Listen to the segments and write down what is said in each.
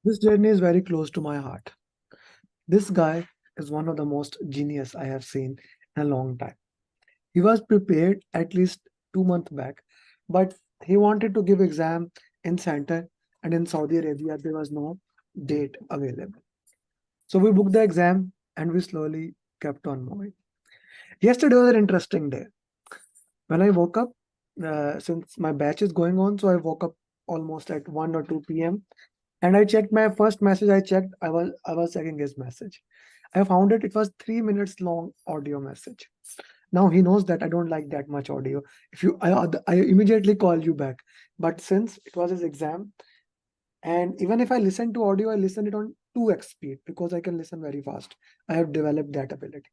This journey is very close to my heart. This guy is one of the most genius I have seen in a long time. He was prepared at least 2 months back, but he wanted to give exam in center, and in Saudi Arabia there was no date available. So we booked the exam and we slowly kept on moving. Yesterday was an interesting day. When I woke up, since my batch is going on, so I woke up almost at 1 or 2 p.m. and I checked my first message. I was checking his message. I found it. It was 3 minutes long audio message. Now he knows that I don't like that much audio. If you, I immediately call you back. But since it was his exam, and even if I listen to audio, I listen it on 2x speed because I can listen very fast. I have developed that ability.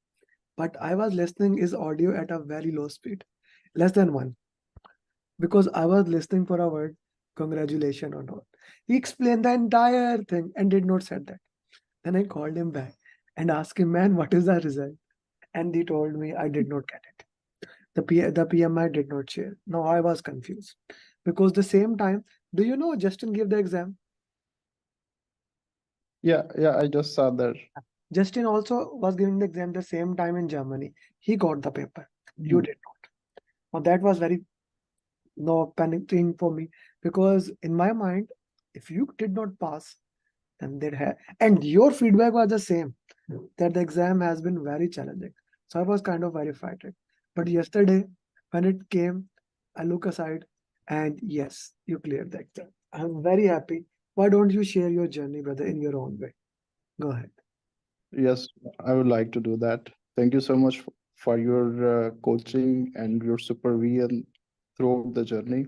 But I was listening his audio at a very low speed, less than one, because I was listening for a word, congratulations or not. He explained the entire thing and did not say that. Then I called him back and asked him, man, what is the result? And he told me I did not get it. The PMI did not share. Now I was confused because the same time, do you know Justin gave the exam? Yeah, I just saw that. Justin also was giving the exam the same time in Germany. He got the paper. You did not. Now that was very no panic thing for me because in my mind, if you did not pass, then they have, and your feedback was the same that the exam has been very challenging. So I was kind of very frightened. But yesterday, when it came, I look aside and yes, you cleared the exam. I'm very happy. Why don't you share your journey, brother, in your own way? Go ahead. Yes, I would like to do that. Thank you so much for your coaching and your supervision throughout the journey.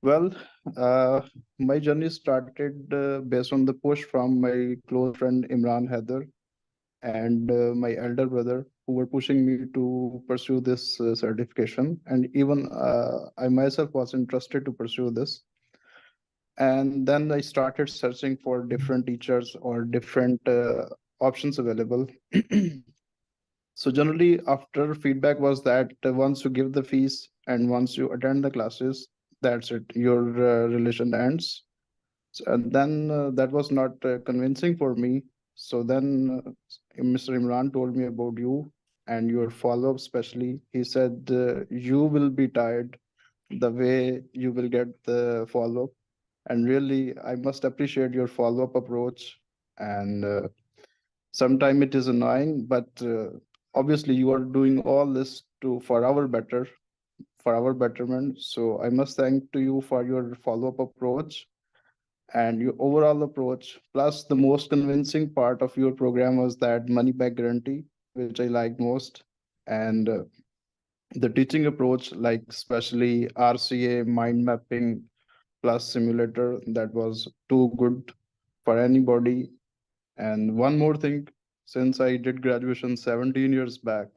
Well, uh, my journey started based on the push from my close friend Imran Haider and my elder brother, who were pushing me to pursue this certification. And even I myself was interested to pursue this. And then I started searching for different teachers or different options available. So generally, after feedback was that once you give the fees and once you attend the classes, that's it. Your relation ends. And then that was not convincing for me. So then Mr. Imran told me about you and your follow-up, especially. He said you will be tired the way you will get the follow-up. And really, I must appreciate your follow-up approach. And sometimes it is annoying, but obviously you are doing all this to for our betterment. So I must thank to you for your follow-up approach and your overall approach. Plus, the most convincing part of your program was that money back guarantee, which I liked most, and the teaching approach, like especially RCA, mind mapping plus simulator, that was too good for anybody. And one more thing, since I did graduation 17 years back,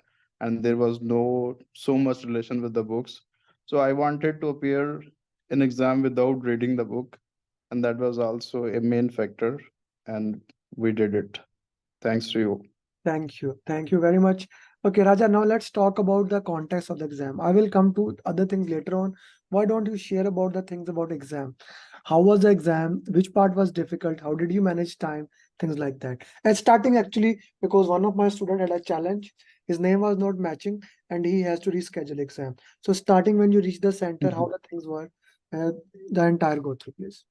and there was no so much relation with the books, so I wanted to appear in exam without reading the book, and that was also a main factor, and we did it. Thanks to you. Thank you. Thank you very much. Okay, Raja, now let's talk about the context of the exam. I will come to other things later on. Why don't you share about the things about exam? How was the exam? Which part was difficult? How did you manage time? Things like that. And starting actually, because one of my student had a challenge, his name was not matching and he has to reschedule exam. So starting when you reach the center, how Mhm. the things were, the entire go through, please.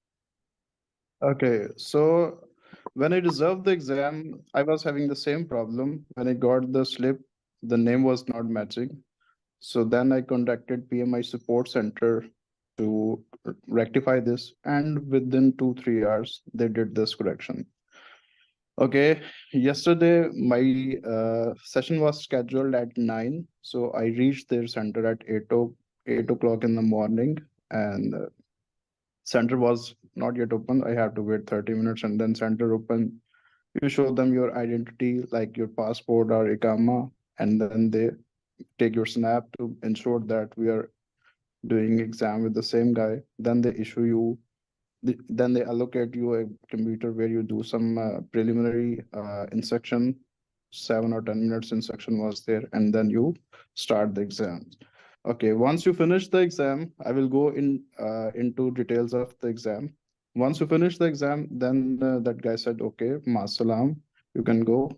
Okay, so when I reserved the exam, I was having the same problem. When I got the slip, the name was not matching. So then I contacted PMI support center to rectify this, and within 2 3 hours they did this correction. Okay, yesterday my session was scheduled at 9, so I reached their center at 8 o'clock in the morning, and center was not yet open. I have to wait 30 minutes, and then center open. You show them your identity, like your passport or ikama, and then they take your snap to ensure that we are doing exam with the same guy. Then they issue you, then they allocate you a computer where you do some preliminary instruction. 7 or 10 minutes instruction was there, and then you start the exam. Okay, once you finish the exam, I will go into details of the exam. Once you finish the exam, then that guy said, "Okay, Masalam, you can go.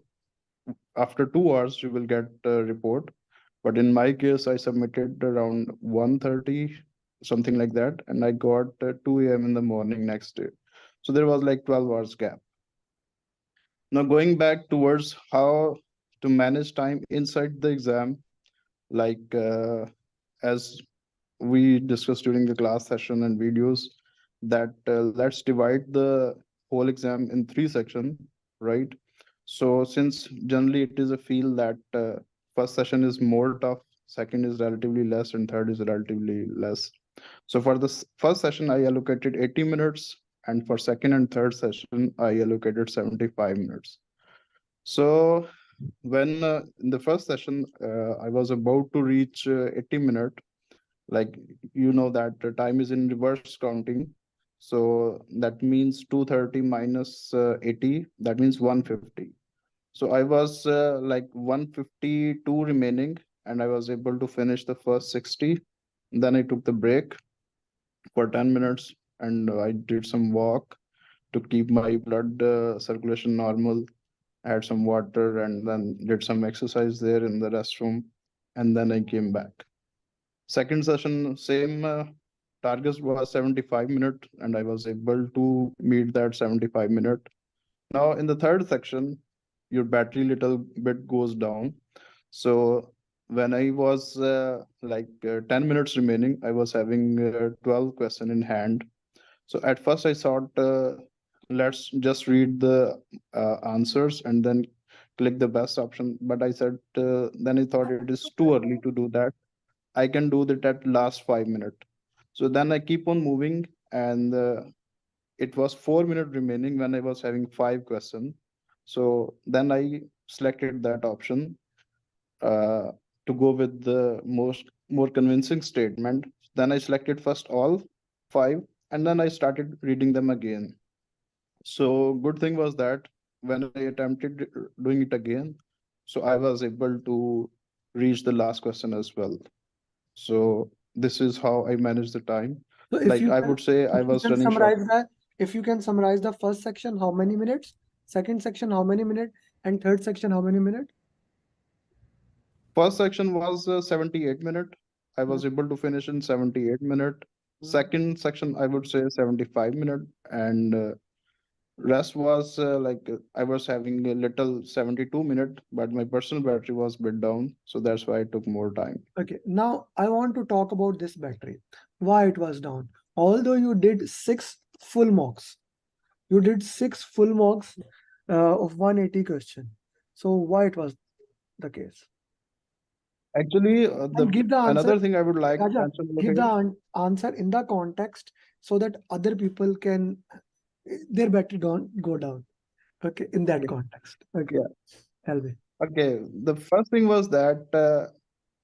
After 2 hours, you will get a report." But in my case, I submitted around 1:30, something like that, and I got 2 a.m. in the morning next day. So there was like 12 hours gap. Now going back towards how to manage time inside the exam, like as we discussed during the class session and videos, that let's divide the whole exam in three sections, right? So since generally it is a field that first session is more tough, second is relatively less, and third is relatively less. So for the first session, I allocated 80 minutes, and for second and third session, I allocated 75 minutes. So when in the first session, I was about to reach 80 minutes, like you know that the time is in reverse counting, so that means 230 minus 80, that means 150. So I was like 152 remaining, and I was able to finish the first 60. Then I took the break for 10 minutes, and I did some walk to keep my blood circulation normal. I had some water and then did some exercise there in the restroom, and then I came back. Second session, same target was 75 minute, and I was able to meet that 75 minute. Now in the third section, your battery little bit goes down. So when I was 10 minutes remaining, I was having 12 question in hand. So at first I thought, let's just read the answers and then click the best option. But I said, then I thought it is too early to do that. I can do that at last 5 minutes. So then I keep on moving, and it was 4 minutes remaining when I was having five questions. So then I selected that option uh, to go with the more convincing statement. Then I selected first all five, and then I started reading them again. So good thing was that when I attempted doing it again, so I was able to reach the last question as well. So this is how I manage the time. So Like I would say I if you was can running short. summarize that, if you can summarize the first section, how many minutes? Second section, how many minutes? And third section, how many minutes? First section was 78 minute. I was Hmm. able to finish in 78 minute. Second section I would say 75 minute, and rest was I was having a little 72 minute, but my personal battery was bit down, so that's why it took more time. Okay, now I want to talk about this battery, why it was down. Although you did six full mocks, you did six full mocks of 180 question. So why it was the case? Actually, And the give the answer, another thing I would like to Raja, mention over give the here. answer in the context so that other people can, their battery don't go down. Okay, in that context. Okay, Yeah. tell me. Okay. The first thing was that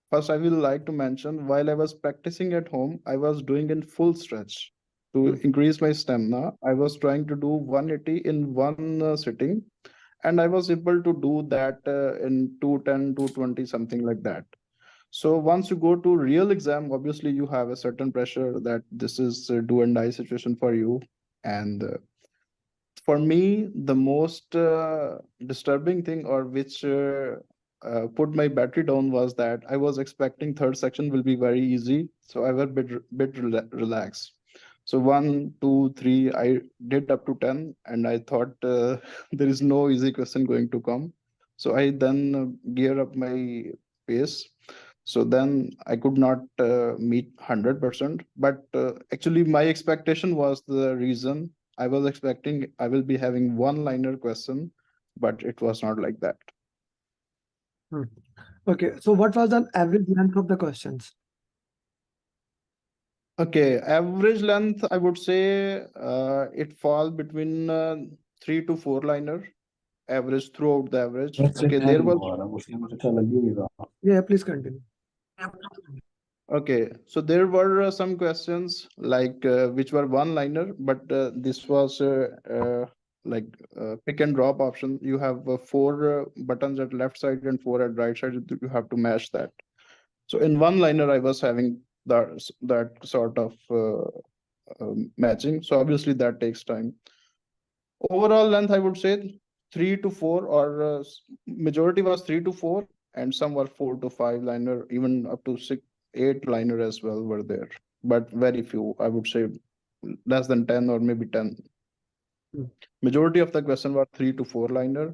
first I will like to mention, while I was practicing at home, I was doing in full stretch to Hmm. increase my stamina. I was trying to do 180 in one sitting, and I was able to do that in 210, 220, something like that. So once you go to real exam, obviously you have a certain pressure that this is a do and die situation for you. And for me, the most disturbing thing, or which put my battery down, was that I was expecting third section will be very easy, so I was relaxed. So one, two, three, I did up to 10, and I thought there is no easy question going to come. So I then gear up my pace. So then I could not meet 100%, but actually my expectation was the reason. I was expecting I will be having one liner question, but it was not like that. Hmm. Okay, so what was the average length of the questions? Okay, average length, I would say it fall between 3 to 4 liner, average throughout the average. Let's Okay, check there was Yeah, please continue. Okay, so there were some questions like which were one liner, but this was pick and drop option. You have four buttons at left side and four at right side. You have to match that. So in one liner, I was having that sort of matching. So obviously that takes time. Overall length, I would say 3 to 4, or majority was 3 to 4, and some were 4 to 5 liner, even up to 6, 8 liner as well were there. But very few, I would say less than 10 or maybe 10. Hmm. Majority of the question were 3 to 4 liner.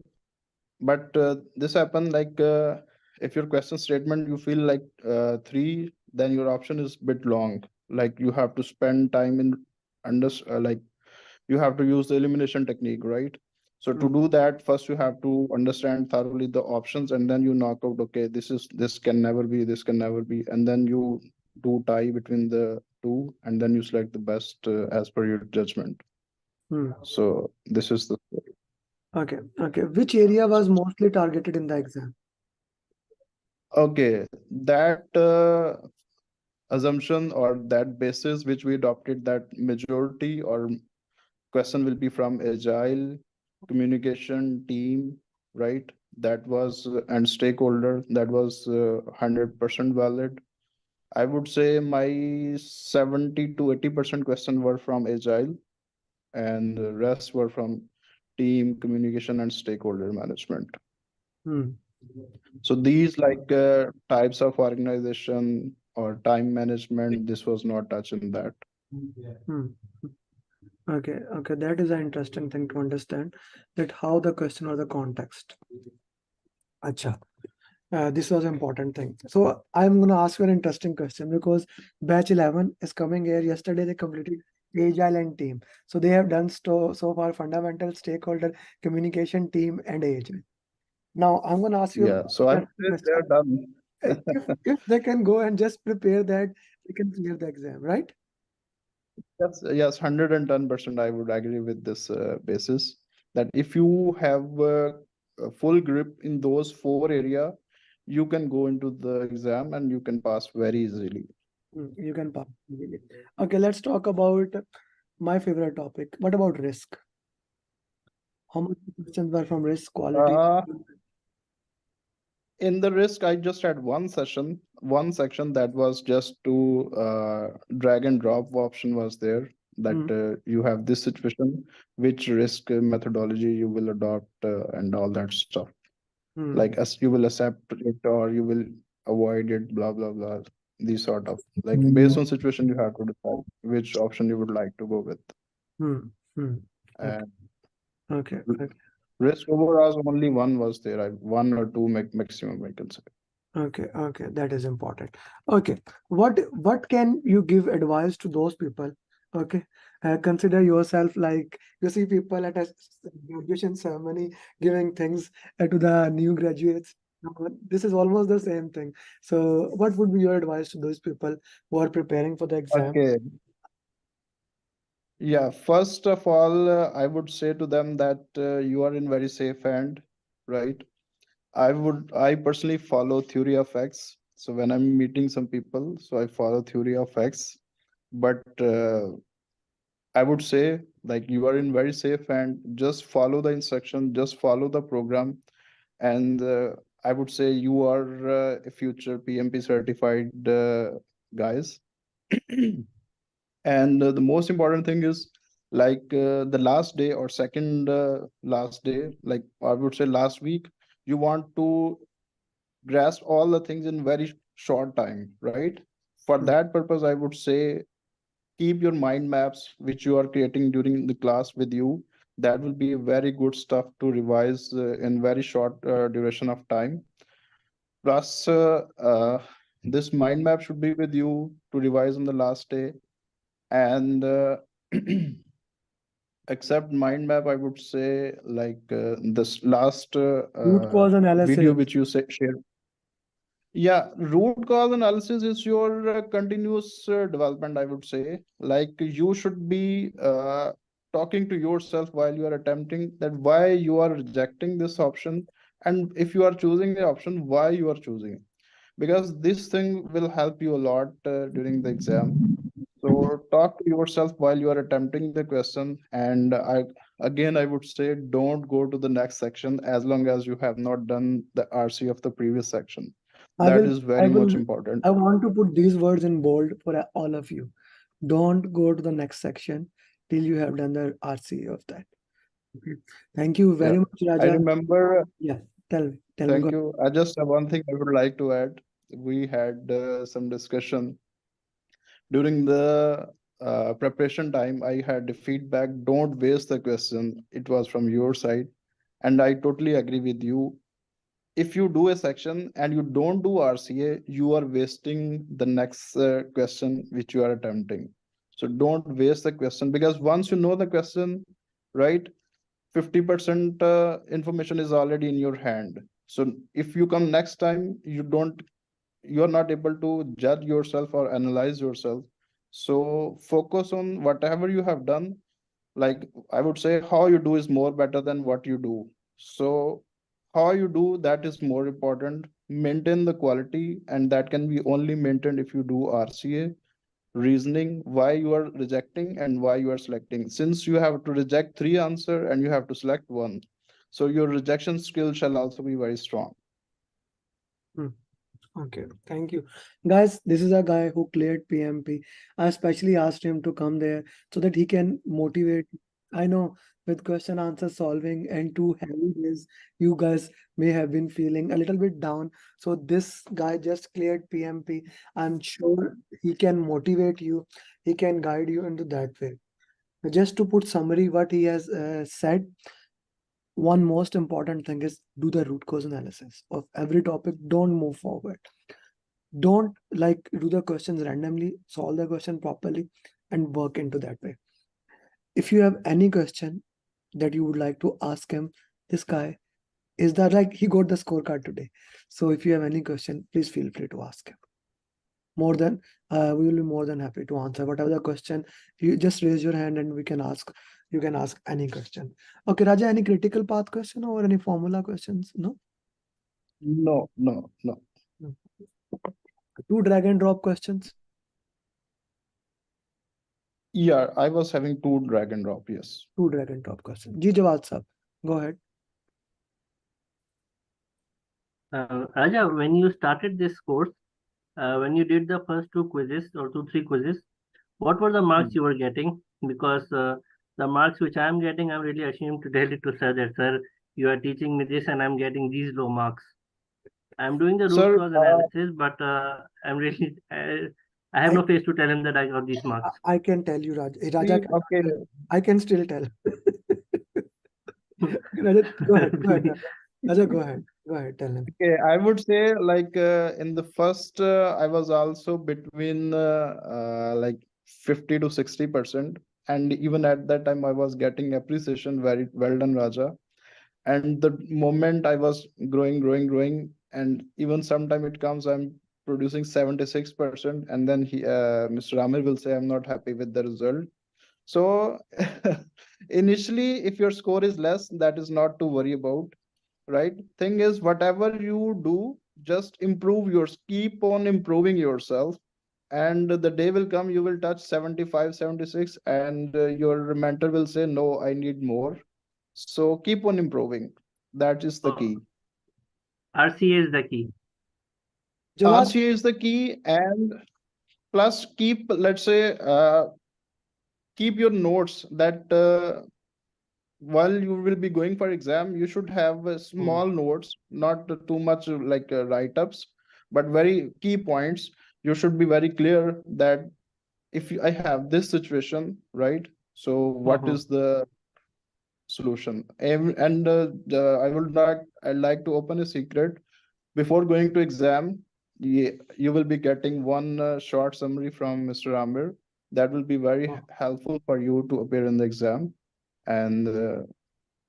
But this happened like if your question statement you feel like three, then your option is bit long. Like you have to spend time in like you have to use the elimination technique, right? So to Hmm. do that, first you have to understand thoroughly the options, and then you knock out, okay, this can never be, this can never be, and then you do tie between the two, and then you select the best as per your judgment. Hmm. So this is the Okay. Okay. Which area was mostly targeted in the exam? okay that assumption or that basis which we adopted, that majority or question will be from agile, communication, team, right? That was and stakeholder, that was 100% valid. I would say my 70 to 80% question were from agile, and the rest were from team, communication, and stakeholder management. Hmm. So these like types of organization or time management, this was not touched in that. Hmm. Okay. Okay. That is an interesting thing to understand, that how the question or the context. Acha. This was important thing. So I'm going to ask you an interesting question, because batch 11 is coming here. Yesterday they completed agile and team. So they have done so far fundamental, stakeholder, communication, team, and agile. Now I'm going to ask you Yeah, so a I would interesting say question. they're done. If they can go and just prepare that, they can clear the exam, right? Yes, 110% I would agree with this basis, that if you have a full grip in those 4 area, you can go into the exam and you can pass very easily. You can pass easily. Okay, let's talk about my favorite topic. What about risk? How much questions were from risk, quality? Uh, in the risk, I just had one section that was just to drag and drop option was there, that Hmm. you have this situation, which risk methodology you will adopt and all that stuff. Hmm. Like as you will accept it or you will avoid it, blah blah blah. These sort of like based on situation you have to decide which option you would like to go with. Hmm. Hmm. Okay. And Okay. Okay. risk overall only one was there. One or two maximum I can say. Okay. Okay. That is important. Okay. What can you give advice to those people? Okay. Consider yourself like you see people at a graduation ceremony giving things to the new graduates. This is almost the same thing. So, what would be your advice to those people who are preparing for the exam? Okay. Yeah, first of all, I would say to them that you are in very safe hand, right? I personally follow theory of X. So when I'm meeting some people, so I follow theory of X. But I would say like you are in very safe hand. Just follow the instruction, just follow the program, and I would say you are a future PMP certified guys. And the most important thing is like the last day or second last day, like I would say last week, you want to grasp all the things in very short time, right? For Hmm. that purpose, I would say keep your mind maps which you are creating during the class with you. That will be very good stuff to revise in very short duration of time. Plus this mind map should be with you to revise on the last day. And except mind map, I would say like this last Root cause video analysis. which you shared. Yeah, root cause analysis is your continuous development, I would say. Like you should be talking to yourself while you are attempting that why you are rejecting this option, and if you are choosing the option, why you are choosing it. Because this thing will help you a lot during the exam. So talk to yourself while you are attempting the question. And I would say don't go to the next section as long as you have not done the RC of the previous section. I That will, is I very much will, important. I want to put these words in bold for all of you. Don't go to the next section till you have done the RCA of that. Okay. Thank you Yeah. very much, I Raja. remember, Yeah, tell me. thank you. I just have one thing I would like to add. We had some discussion during the preparation time. I had the feedback, don't waste the question. It was from your side. And I totally agree with you. If you do a section and you don't do RCA, you are wasting the next question which you are attempting. So don't waste the question, because once you know the question, right, 50% information is already in your hand. So if you come next time, you are not able to judge yourself or analyze yourself. So focus on whatever you have done. Like, I would say, how you do is more better than what you do. So how you do, that is more important. Maintain the quality, and that can be only maintained if you do RCA, reasoning why you are rejecting and why you are selecting. Since you have to reject three answer and you have to select one, so your rejection skill shall also be very strong. Hmm. Okay, thank you. Guys, this is a guy who cleared PMP. I especially asked him to come there so that he can motivate. I know with question answer solving and 2 heavy days, you guys may have been feeling a little bit down. So this guy just cleared PMP. I'm sure he can motivate you. He can guide you into that way. Just to put summary what he has said, one most important thing is do the root cause analysis of every topic. Don't move forward. Don't like do the questions randomly, solve the question properly, and work into that way. If you have any question that you would like to ask him, this guy is that like he got the scorecard today. So if you have any question, please feel free to ask him. More than we will be more than happy to answer whatever the question. You just raise your hand and we can ask. You can ask any question. Okay, Raja, any critical path question or any formula questions? No. No, no, no. No. Two drag and drop questions. Yeah, I was having two drag and drop, yes. Two drag and drop questions. Ji Jawad sir, go ahead. Raja, when you started this course, when you did the first two quizzes or two, three quizzes, what were the marks you were getting? Because the marks which I'm getting, I'm really ashamed to tell it to sir that, sir, you are teaching me this and I'm getting these low marks. I'm doing the root Sir, cause analysis, but I'm really, I have I no face to tell him that I got these marks. I can tell you, Raja. okay. I can still tell. Raja, go ahead. Go ahead. Raja, go ahead. Go ahead. Tell him. Okay, I would say, like, in the first, I was also between like 50 to 60%. And even at that time, I was getting appreciation. Very well done, Raja. And the moment I was growing, and even sometime it comes, I'm producing 76%. And then Mr. Amir will say, I'm not happy with the result. So initially, if your score is less, that is not to worry about, right? Thing is, whatever you do, just keep on improving yourself. And the day will come, you will touch 75, 76, and your mentor will say, no, I need more. So keep on improving. That is the So key. RCA is the key. Jawad, RCA is the key. And plus, let's say, keep your notes, that while you will be going for exam, you should have small notes, not too much like write-ups, but very key points. You should be very clear that if I have this situation, right, so what Mhm. is the solution? And I'd like to open a secret. Before going to exam, you will be getting one short summary from Mr. Amir. That will be very helpful for you to appear in the exam. And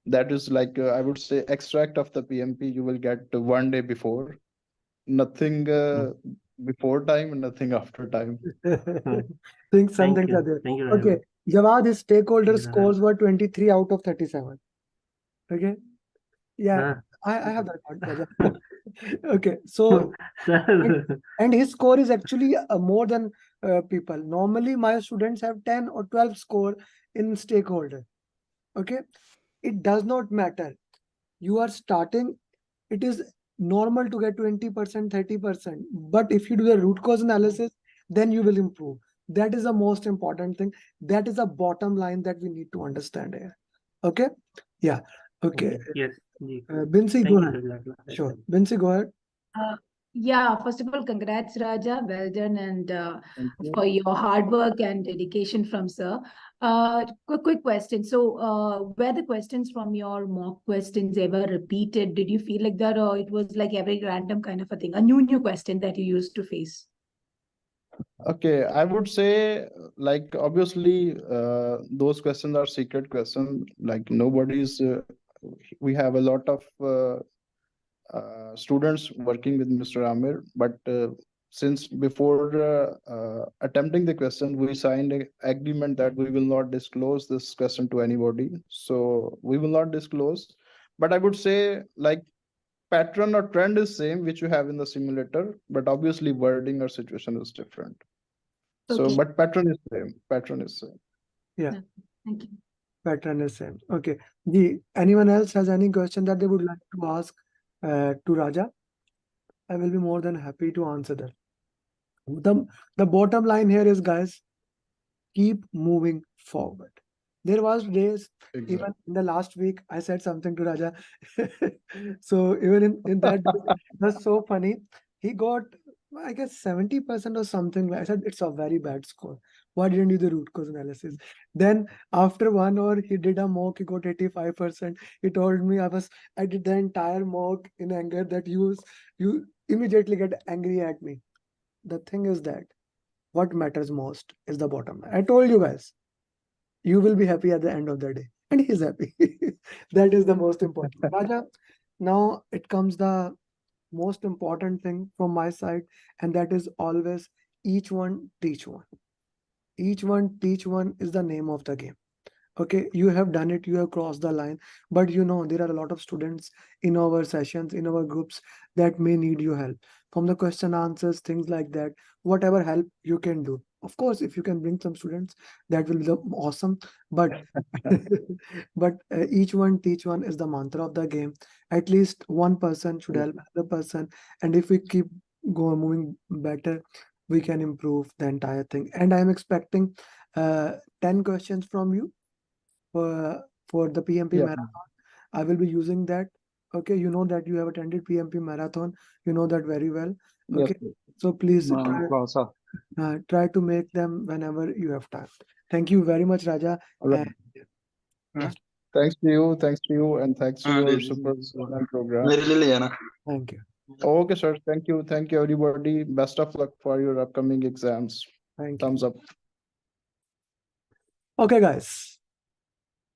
that is like, I would say, extract of the PMP you will get one day before. Nothing before time, nothing after time. think some Thank things are you. there. Thank you, Okay, Raja. Jawad, his Thank stakeholder you, Raja. scores were 23 out of 37. Okay, yeah, Huh? I have that part, Raja. Okay, so and, Sir, and his score is actually more than people. Normally, my students have 10 or 12 score in stakeholder. Okay, it does not matter. You are starting. It is normal to get 20%, 30%. But if you do the root cause analysis, then you will improve. That is the most important thing. That is a bottom line that we need to understand here. Okay? Yeah. Okay. Yes. Ji. Binsi, Thank go you, ahead. sir. That- Sure. Binsi, go ahead. Yeah, first of all, congrats, Raja. Well done, and Thank you. for your hard work and dedication from sir. Quick question. So, were the questions from your mock questions ever repeated? Did you feel like that, or it was like every random kind of a thing, a new question that you used to face? Okay, I would say, like, obviously, those questions are secret questions. Like, nobody's, we have a lot of students working with Mr. Amir, but since before attempting the question, we signed an agreement that we will not disclose this question to anybody. So we will not disclose. But I would say, like, pattern or trend is same, which you have in the simulator, but obviously wording or situation is different. So, Okay. but pattern is same. Pattern is same. Yeah. Thank you. Pattern is same. Okay. Anyone else has any question that they would like to ask to Raja? I will be more than happy to answer that. The bottom line here is, guys, keep moving forward. There was days, even Exactly. in the last week, I said something to Raja. So even in that, that's so funny. He got, I guess, 70% or something. I said, it's a very bad score. Why didn't you do the root cause analysis? Then after 1 hour, he did a mock, he got 85%. He told me I did the entire mock in anger that you immediately get angry at me. The thing is that what matters most is the bottom line. I told you guys, you will be happy at the end of the day. And he's happy. That is the most important. Raja, now it comes the most important thing from my side, and that is always each one teach one. Each one teach one is the name of the game. Okay, you have done it, you have crossed the line, but you know there are a lot of students in our sessions, in our groups, that may need your help from the question answers, things like that. Whatever help you can do, of course, if you can bring some students, that will be awesome. But but each one teach one is the mantra of the game. At least one person should help another person, and if we keep moving better, we can improve the entire thing. And I am expecting 10 questions from you for the PMP Yeah. marathon. I will be using that. Okay, you know that you have attended PMP marathon. You know that very well. Yes. Okay, so please try to make them whenever you have time. Thank you very much, Raja. All right. Yeah. Thanks to you, and thanks to your super program. Thank you. Okay, sir. Thank you. Thank you, everybody. Best of luck for your upcoming exams. Thank you. Thumbs up. Okay, guys.